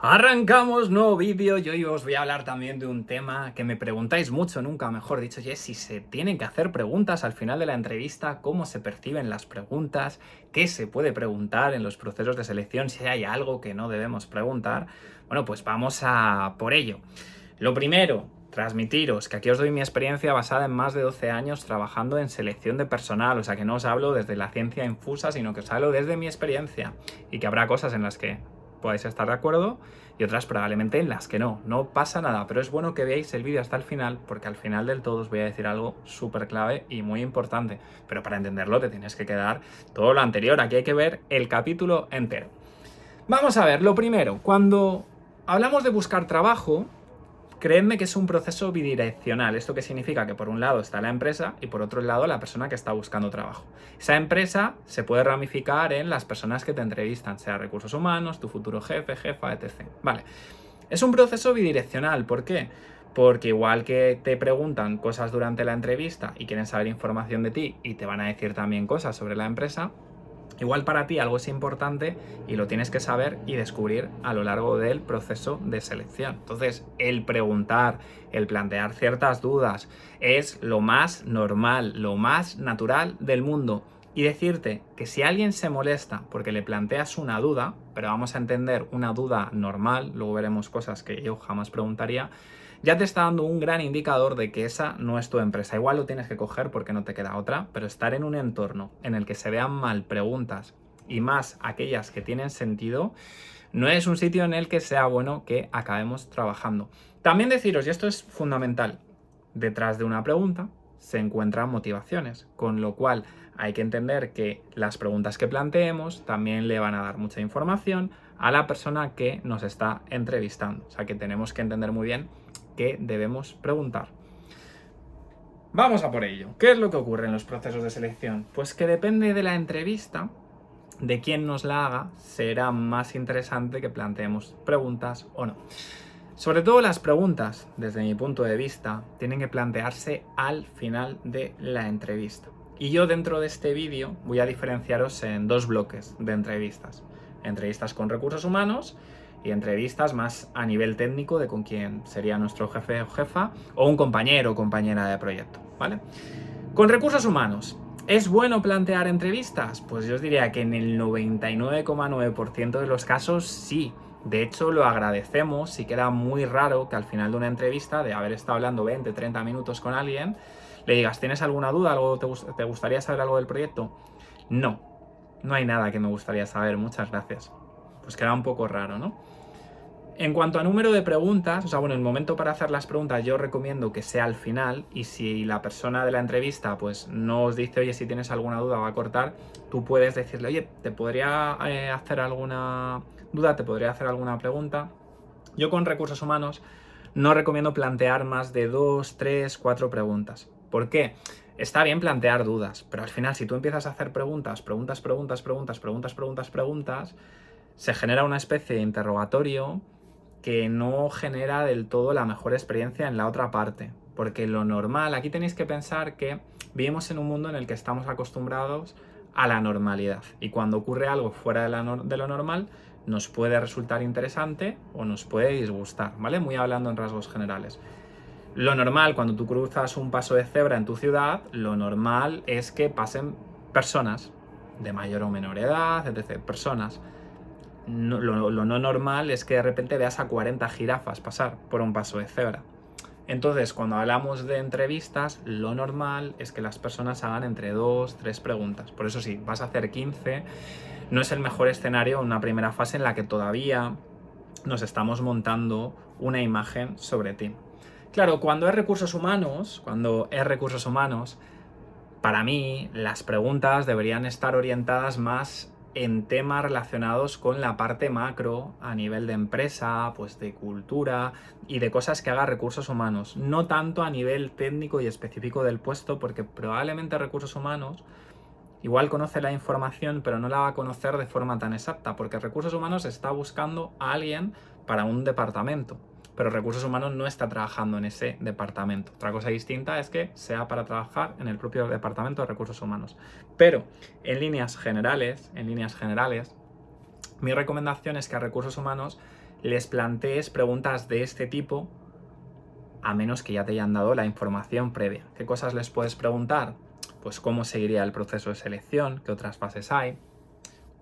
Arrancamos nuevo vídeo y hoy os voy a hablar también de un tema que me preguntáis mucho, nunca mejor dicho, y es si se tienen que hacer preguntas al final de la entrevista, cómo se perciben las preguntas, qué se puede preguntar en los procesos de selección, si hay algo que no debemos preguntar. Bueno, pues vamos a por ello. Lo primero, transmitiros que aquí os doy mi experiencia basada en más de 12 años trabajando en selección de personal, o sea que no os hablo desde la ciencia infusa, sino que os hablo desde mi experiencia y que habrá cosas en las que podéis estar de acuerdo y otras probablemente en las que no. No pasa nada, pero es bueno que veáis el vídeo hasta el final porque al final del todo os voy a decir algo súper clave y muy importante. Pero para entenderlo te tienes que quedar todo lo anterior. Aquí hay que ver el capítulo entero. Vamos a ver, lo primero, cuando hablamos de buscar trabajo, creedme que es un proceso bidireccional. ¿Esto qué significa? Que por un lado está la empresa y por otro lado la persona que está buscando trabajo. Esa empresa se puede ramificar en las personas que te entrevistan, sea recursos humanos, tu futuro jefe, jefa, etc. Vale. Es un proceso bidireccional. ¿Por qué? Porque igual que te preguntan cosas durante la entrevista y quieren saber información de ti y te van a decir también cosas sobre la empresa, igual para ti algo es importante y lo tienes que saber y descubrir a lo largo del proceso de selección. Entonces, el preguntar, el plantear ciertas dudas es lo más normal, lo más natural del mundo. Y decirte que si alguien se molesta porque le planteas una duda, pero vamos a entender una duda normal, luego veremos cosas que yo jamás preguntaría, ya te está dando un gran indicador de que esa no es tu empresa. Igual lo tienes que coger porque no te queda otra, pero estar en un entorno en el que se vean mal preguntas y más aquellas que tienen sentido, no es un sitio en el que sea bueno que acabemos trabajando. También deciros, y esto es fundamental, detrás de una pregunta se encuentran motivaciones, con lo cual hay que entender que las preguntas que planteemos también le van a dar mucha información a la persona que nos está entrevistando. O sea que tenemos que entender muy bien qué debemos preguntar. Vamos a por ello. ¿Qué es lo que ocurre en los procesos de selección? Pues que depende de la entrevista, de quién nos la haga, será más interesante que planteemos preguntas o no. Sobre todo las preguntas, desde mi punto de vista, tienen que plantearse al final de la entrevista. Y yo dentro de este vídeo voy a diferenciaros en dos bloques de entrevistas. Entrevistas con recursos humanos y entrevistas más a nivel técnico de con quien sería nuestro jefe o jefa o un compañero o compañera de proyecto, ¿vale? Con recursos humanos, ¿es bueno plantear entrevistas? Pues yo os diría que en el 99,9% de los casos sí. De hecho, lo agradecemos y queda muy raro que al final de una entrevista, de haber estado hablando 20, 30 minutos con alguien, le digas, ¿tienes alguna duda? ¿Algo te gustaría saber algo del proyecto? No, no hay nada que me gustaría saber, muchas gracias. Pues queda un poco raro, ¿no? En cuanto a número de preguntas, o sea, bueno, el momento para hacer las preguntas yo recomiendo que sea al final y si la persona de la entrevista pues no os dice, oye, si tienes alguna duda va a cortar, tú puedes decirle, oye, ¿te podría hacer alguna duda? ¿Te podría hacer alguna pregunta? Yo con recursos humanos no recomiendo plantear más de 2, 3, 4 preguntas. ¿Por qué? Está bien plantear dudas, pero al final si tú empiezas a hacer preguntas, se genera una especie de interrogatorio que no genera del todo la mejor experiencia en la otra parte. Porque lo normal, aquí tenéis que pensar que vivimos en un mundo en el que estamos acostumbrados a la normalidad. Y cuando ocurre algo fuera de lo normal, nos puede resultar interesante o nos puede disgustar, ¿vale? Muy hablando en rasgos generales. Lo normal, cuando tú cruzas un paso de cebra en tu ciudad, lo normal es que pasen personas de mayor o menor edad, etc. Personas. No, lo no normal es que de repente veas a 40 jirafas pasar por un paso de cebra. Entonces, cuando hablamos de entrevistas, lo normal es que las personas hagan entre 2, 3 preguntas. Por eso sí, vas a hacer 15, no es el mejor escenario en una primera fase en la que todavía nos estamos montando una imagen sobre ti. Claro, cuando es recursos humanos, para mí las preguntas deberían estar orientadas más en temas relacionados con la parte macro a nivel de empresa, pues de cultura y de cosas que haga recursos humanos. No tanto a nivel técnico y específico del puesto, porque probablemente recursos humanos igual conoce la información, pero no la va a conocer de forma tan exacta, porque recursos humanos está buscando a alguien para un departamento, pero recursos humanos no está trabajando en ese departamento. Otra cosa distinta es que sea para trabajar en el propio departamento de recursos humanos. Pero en líneas generales, mi recomendación es que a recursos humanos les plantees preguntas de este tipo, a menos que ya te hayan dado la información previa. ¿Qué cosas les puedes preguntar? Pues cómo seguiría el proceso de selección, qué otras fases hay,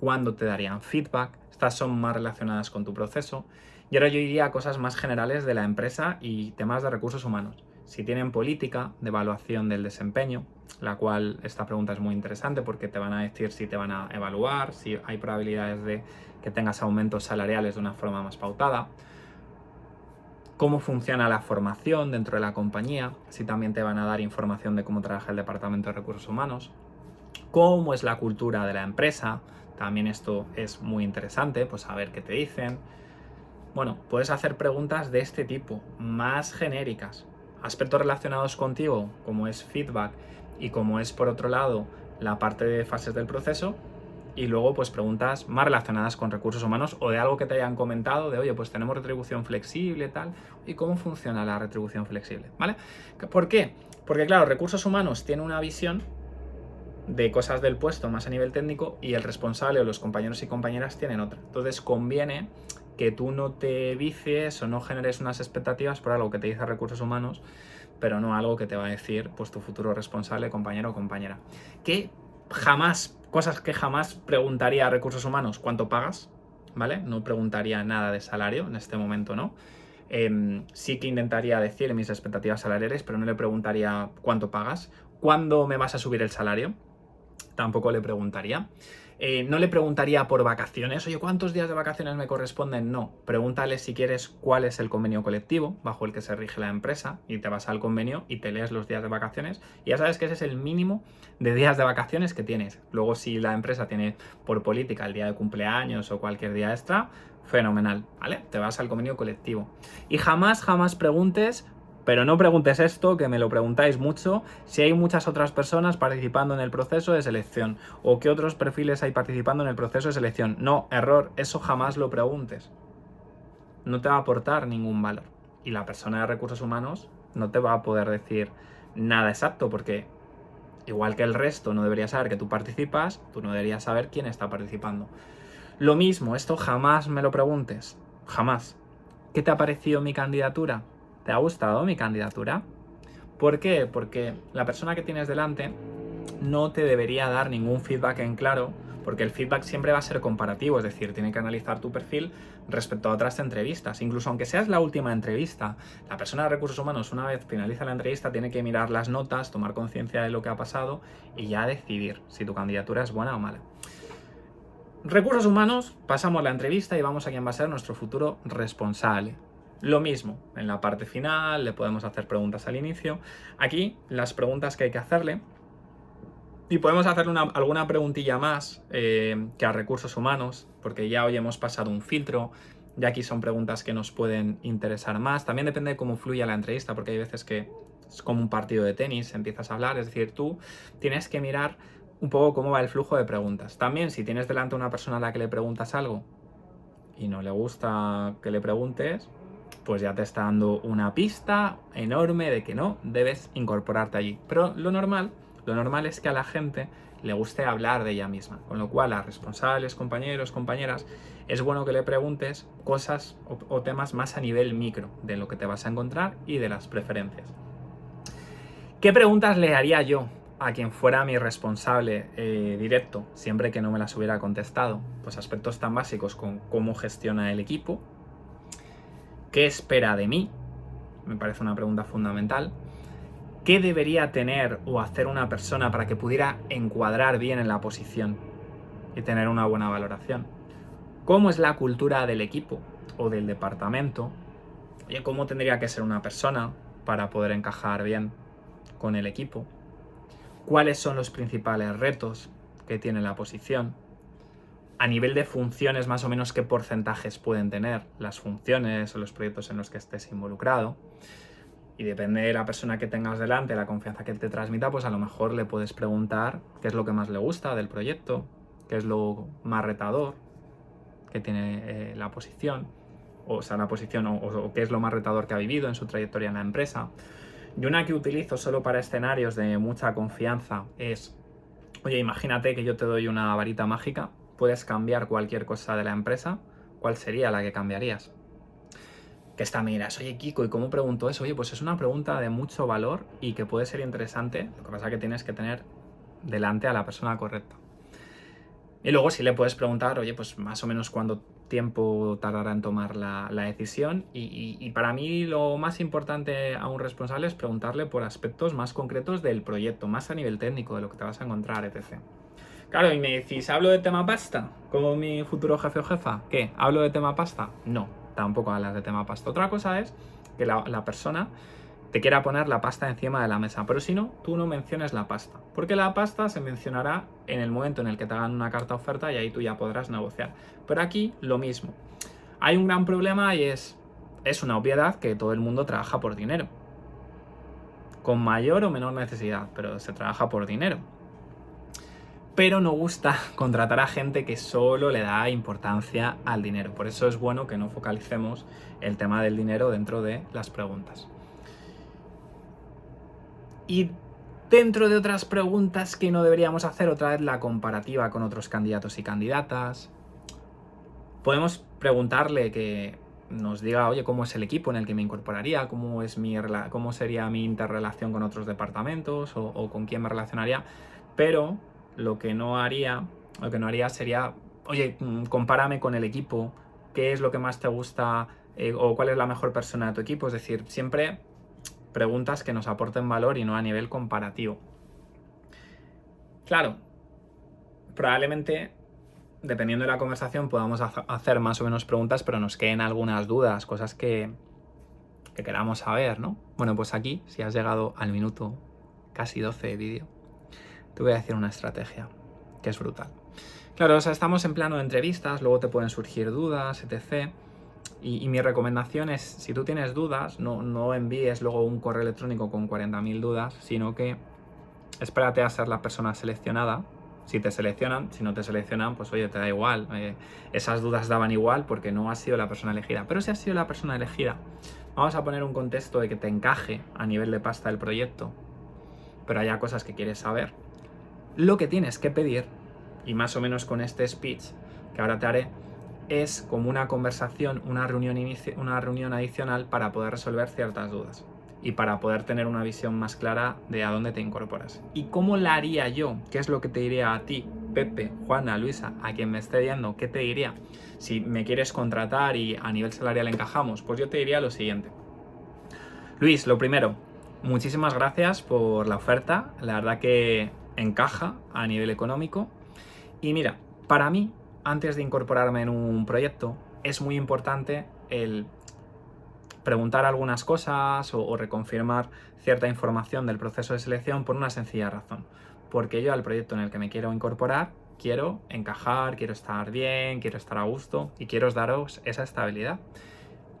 cuándo te darían feedback. Estas son más relacionadas con tu proceso. Y ahora yo iría a cosas más generales de la empresa y temas de recursos humanos. Si tienen política de evaluación del desempeño, la cual esta pregunta es muy interesante porque te van a decir si te van a evaluar, si hay probabilidades de que tengas aumentos salariales de una forma más pautada, cómo funciona la formación dentro de la compañía, si también te van a dar información de cómo trabaja el departamento de recursos humanos, cómo es la cultura de la empresa, también esto es muy interesante, pues saber qué te dicen. Bueno, puedes hacer preguntas de este tipo, más genéricas. Aspectos relacionados contigo, como es feedback y como es, por otro lado, la parte de fases del proceso. Y luego, pues preguntas más relacionadas con recursos humanos o de algo que te hayan comentado, de, oye, pues tenemos retribución flexible, tal. ¿Y cómo funciona la retribución flexible? ¿Vale? ¿Por qué? Porque, claro, recursos humanos tiene una visión de cosas del puesto más a nivel técnico y el responsable o los compañeros y compañeras tienen otra. Entonces conviene que tú no te vicies o no generes unas expectativas por algo que te dice recursos humanos, pero no algo que te va a decir pues tu futuro responsable, compañero o compañera. Cosas que jamás preguntaría a recursos humanos, ¿cuánto pagas? ¿Vale? No preguntaría nada de salario en este momento, ¿no? Sí que intentaría decir mis expectativas salariales, pero no le preguntaría cuánto pagas, cuándo me vas a subir el salario. Tampoco le preguntaría. No le preguntaría por vacaciones, oye, ¿cuántos días de vacaciones me corresponden? No, pregúntale si quieres cuál es el convenio colectivo bajo el que se rige la empresa y te vas al convenio y te lees los días de vacaciones y ya sabes que ese es el mínimo de días de vacaciones que tienes. Luego, si la empresa tiene por política el día de cumpleaños o cualquier día extra, fenomenal, ¿vale? Te vas al convenio colectivo. Y jamás preguntes, pero no preguntes esto, que me lo preguntáis mucho, si hay muchas otras personas participando en el proceso de selección o qué otros perfiles hay participando en el proceso de selección. No, error, eso jamás lo preguntes. No te va a aportar ningún valor. Y la persona de recursos humanos no te va a poder decir nada exacto porque igual que el resto no debería saber que tú participas, tú no deberías saber quién está participando. Lo mismo, esto jamás me lo preguntes. Jamás. ¿Qué te ha parecido mi candidatura? ¿Te ha gustado mi candidatura? ¿Por qué? Porque la persona que tienes delante no te debería dar ningún feedback en claro, porque el feedback siempre va a ser comparativo, es decir, tiene que analizar tu perfil respecto a otras entrevistas. Incluso aunque seas la última entrevista, la persona de recursos humanos, una vez finaliza la entrevista, tiene que mirar las notas, tomar conciencia de lo que ha pasado y ya decidir si tu candidatura es buena o mala. Recursos humanos, pasamos la entrevista y vamos a quién va a ser nuestro futuro responsable. Lo mismo, en la parte final le podemos hacer preguntas al inicio. Aquí las preguntas que hay que hacerle, y podemos hacerle alguna preguntilla más que a recursos humanos, porque ya hoy hemos pasado un filtro, ya aquí son preguntas que nos pueden interesar más. También depende de cómo fluya la entrevista, porque hay veces que es como un partido de tenis, empiezas a hablar, es decir, tú tienes que mirar un poco cómo va el flujo de preguntas. También si tienes delante a una persona a la que le preguntas algo y no le gusta que le preguntes, pues ya te está dando una pista enorme de que no debes incorporarte allí. Pero lo normal es que a la gente le guste hablar de ella misma, con lo cual a responsables, compañeros, compañeras, es bueno que le preguntes cosas o temas más a nivel micro de lo que te vas a encontrar y de las preferencias. ¿Qué preguntas le haría yo a quien fuera mi responsable directo, siempre que no me las hubiera contestado? Pues aspectos tan básicos como cómo gestiona el equipo, qué espera de mí, me parece una pregunta fundamental, qué debería tener o hacer una persona para que pudiera encuadrar bien en la posición y tener una buena valoración, cómo es la cultura del equipo o del departamento, y cómo tendría que ser una persona para poder encajar bien con el equipo, cuáles son los principales retos que tiene la posición, a nivel de funciones más o menos qué porcentajes pueden tener las funciones o los proyectos en los que estés involucrado. Y depende de la persona que tengas delante, la confianza que te transmita, pues a lo mejor le puedes preguntar qué es lo que más le gusta del proyecto, qué es lo más retador que tiene la posición, o sea, la posición o qué es lo más retador que ha vivido en su trayectoria en la empresa. Y una que utilizo solo para escenarios de mucha confianza es, oye, imagínate que yo te doy una varita mágica, puedes cambiar cualquier cosa de la empresa, ¿cuál sería la que cambiarías? que esta me dirás, oye Kiko, ¿y cómo pregunto eso? Oye, pues es una pregunta de mucho valor y que puede ser interesante, lo que pasa es que tienes que tener delante a la persona correcta. Y luego sí le puedes preguntar, oye, pues más o menos cuánto tiempo tardará en tomar la decisión. Y para mí lo más importante a un responsable es preguntarle por aspectos más concretos del proyecto, más a nivel técnico, de lo que te vas a encontrar, etc. Claro, y me decís, ¿hablo de tema pasta? ¿Como mi futuro jefe o jefa? ¿Qué? ¿Hablo de tema pasta? No, tampoco hablas de tema pasta. Otra cosa es que la persona te quiera poner la pasta encima de la mesa, pero si no, tú no menciones la pasta, porque la pasta se mencionará en el momento en el que te hagan una carta oferta y ahí tú ya podrás negociar. Pero aquí lo mismo. Hay un gran problema y es una obviedad que todo el mundo trabaja por dinero, con mayor o menor necesidad, pero se trabaja por dinero. Pero no gusta contratar a gente que solo le da importancia al dinero. Por eso es bueno que no focalicemos el tema del dinero dentro de las preguntas. Y dentro de otras preguntas que no deberíamos hacer, otra vez la comparativa con otros candidatos y candidatas. Podemos preguntarle que nos diga, oye, ¿cómo es el equipo en el que me incorporaría? ¿Cómo sería mi interrelación con otros departamentos? O con quién me relacionaría. Pero lo que no haría sería, oye, compárame con el equipo. ¿Qué es lo que más te gusta? O cuál es la mejor persona de tu equipo. Es decir, siempre preguntas que nos aporten valor y no a nivel comparativo. Claro, probablemente, dependiendo de la conversación, podamos hacer más o menos preguntas, pero nos queden algunas dudas, cosas que queramos saber, ¿no? Bueno, pues aquí, si has llegado al minuto casi 12 de vídeo, te voy a decir una estrategia que es brutal. Claro, o sea, estamos en plano de entrevistas, luego te pueden surgir dudas, etc. Y mi recomendación es, si tú tienes dudas, no envíes luego un correo electrónico con 40.000 dudas, sino que espérate a ser la persona seleccionada. Si te seleccionan, si no te seleccionan, pues oye, te da igual. Esas dudas daban igual porque no has sido la persona elegida. Pero si has sido la persona elegida, vamos a poner un contexto de que te encaje a nivel de pasta el proyecto, pero haya cosas que quieres saber. Lo que tienes que pedir, y más o menos con este speech que ahora te haré, es como una conversación, una reunión adicional para poder resolver ciertas dudas y para poder tener una visión más clara de a dónde te incorporas. ¿Y cómo la haría yo? ¿Qué es lo que te diría a ti, Pepe, Juana, Luisa, a quien me esté viendo? ¿Qué te diría? Si me quieres contratar y a nivel salarial encajamos, pues yo te diría lo siguiente. Luis, lo primero, muchísimas gracias por la oferta. La verdad que encaja a nivel económico. Y mira, para mí, antes de incorporarme en un proyecto, es muy importante el preguntar algunas cosas o reconfirmar cierta información del proceso de selección por una sencilla razón. Porque yo al proyecto en el que me quiero incorporar, quiero encajar, quiero estar bien, quiero estar a gusto y quiero daros esa estabilidad.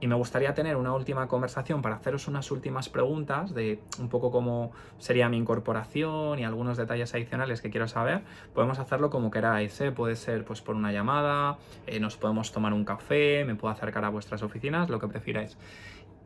Y me gustaría tener una última conversación para haceros unas últimas preguntas de un poco cómo sería mi incorporación y algunos detalles adicionales que quiero saber. Podemos hacerlo como queráis, ¿eh? Puede ser pues por una llamada, nos podemos tomar un café, me puedo acercar a vuestras oficinas, lo que prefiráis.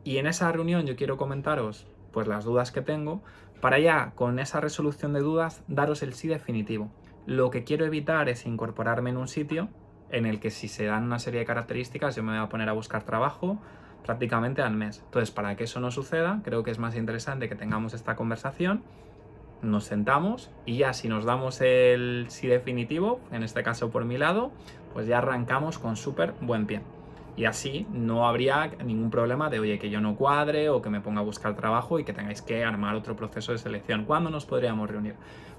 Y en esa reunión yo quiero comentaros pues las dudas que tengo para ya con esa resolución de dudas daros el sí definitivo. Lo que quiero evitar es incorporarme en un sitio en el que si se dan una serie de características yo me voy a poner a buscar trabajo prácticamente al mes. Entonces, para que eso no suceda, creo que es más interesante que tengamos esta conversación, nos sentamos y ya si nos damos el sí definitivo, en este caso por mi lado, pues ya arrancamos con súper buen pie. Y así no habría ningún problema de, oye, que yo no cuadre o que me ponga a buscar trabajo y que tengáis que armar otro proceso de selección. ¿Cuándo nos podríamos reunir?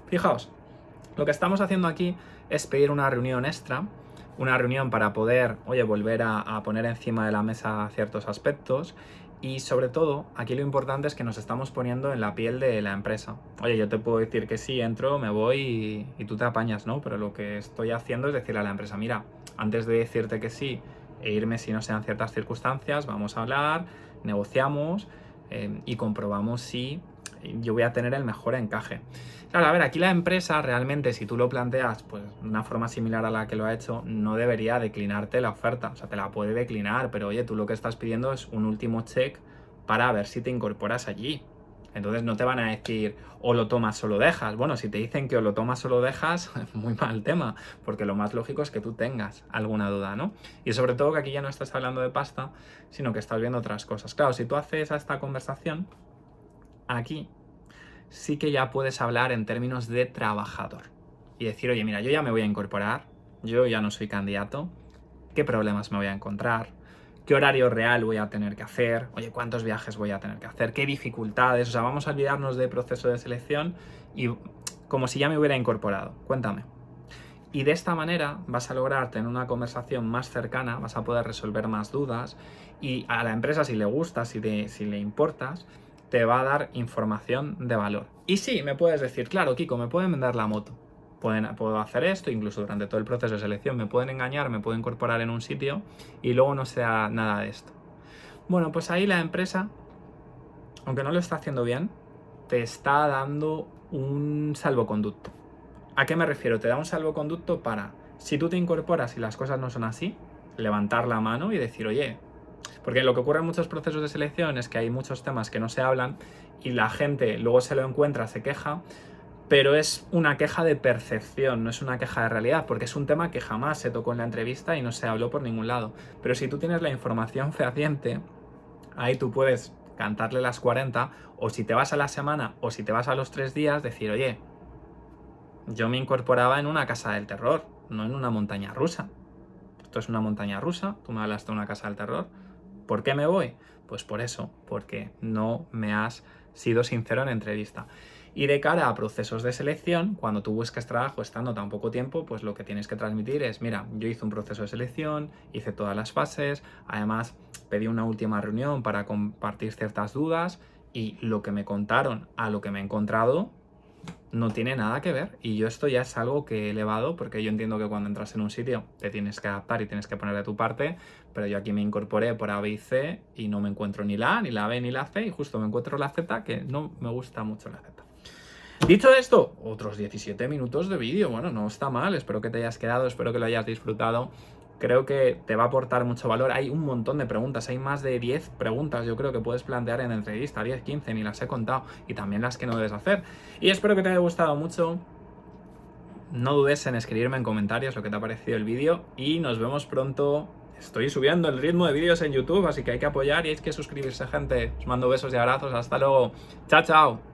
Fijaos, lo que estamos haciendo aquí es pedir una reunión extra, una reunión para poder, oye, volver a poner encima de la mesa ciertos aspectos y sobre todo, aquí lo importante es que nos estamos poniendo en la piel de la empresa. Oye, yo te puedo decir que sí, entro, me voy y tú te apañas, ¿no? Pero lo que estoy haciendo es decirle a la empresa, mira, antes de decirte que sí e irme si no sean ciertas circunstancias, vamos a hablar, negociamos y comprobamos si yo voy a tener el mejor encaje. Claro, a ver, aquí la empresa realmente, si tú lo planteas pues de una forma similar a la que lo ha hecho, no debería declinarte la oferta. O sea, te la puede declinar, pero oye, tú lo que estás pidiendo es un último check para ver si te incorporas allí. Entonces no te van a decir o lo tomas o lo dejas. Bueno, si te dicen que o lo tomas o lo dejas, muy mal tema, porque lo más lógico es que tú tengas alguna duda, ¿no? Y sobre todo que aquí ya no estás hablando de pasta, sino que estás viendo otras cosas. Claro, si tú haces esta conversación, aquí sí que ya puedes hablar en términos de trabajador y decir, oye, mira, yo ya me voy a incorporar, yo ya no soy candidato, ¿qué problemas me voy a encontrar? ¿Qué horario real voy a tener que hacer? Oye, ¿cuántos viajes voy a tener que hacer? ¿Qué dificultades? O sea, vamos a olvidarnos del proceso de selección y como si ya me hubiera incorporado. Cuéntame. Y de esta manera vas a lograr tener una conversación más cercana, vas a poder resolver más dudas y a la empresa, si le gustas, si le importas, te va a dar información de valor. Y sí, me puedes decir, claro, Kiko, me pueden vender la moto. Puedo hacer esto, incluso durante todo el proceso de selección me pueden engañar, me puedo incorporar en un sitio y luego no sea nada de esto. Bueno, pues ahí la empresa, aunque no lo está haciendo bien, te está dando un salvoconducto. ¿A qué me refiero? Te da un salvoconducto para, si tú te incorporas y las cosas no son así, levantar la mano y decir, oye, porque lo que ocurre en muchos procesos de selección es que hay muchos temas que no se hablan y la gente luego se lo encuentra, se queja, pero es una queja de percepción, no es una queja de realidad, porque es un tema que jamás se tocó en la entrevista y no se habló por ningún lado. Pero si tú tienes la información fehaciente, ahí tú puedes cantarle las 40, o si te vas a la semana, o si te vas a los 3 días, decir, oye, yo me incorporaba en una casa del terror, no en una montaña rusa. Esto es una montaña rusa, tú me hablas de una casa del terror. ¿Por qué me voy? Pues por eso, porque no me has sido sincero en entrevista. Y de cara a procesos de selección, cuando tú busques trabajo estando tan poco tiempo, pues lo que tienes que transmitir es, mira, yo hice un proceso de selección, hice todas las fases, además pedí una última reunión para compartir ciertas dudas y lo que me contaron a lo que me he encontrado no tiene nada que ver. Y yo esto ya es algo que he elevado porque yo entiendo que cuando entras en un sitio te tienes que adaptar y tienes que poner de tu parte, pero yo aquí me incorporé por A, B y C y no me encuentro ni la A, ni la B, ni la C y justo me encuentro la Z, que no me gusta mucho la Z. Dicho esto, otros 17 minutos de vídeo, bueno, no está mal, espero que te hayas quedado, espero que lo hayas disfrutado. Creo que te va a aportar mucho valor. Hay un montón de preguntas, hay más de 10 preguntas yo creo que puedes plantear en entrevista, 10, 15, ni las he contado, y también las que no debes hacer. Y espero que te haya gustado mucho. No dudes en escribirme en comentarios lo que te ha parecido el vídeo y nos vemos pronto. Estoy subiendo el ritmo de vídeos en YouTube, así que hay que apoyar y hay que suscribirse, gente. Os mando besos y abrazos. Hasta luego. Chao, chao.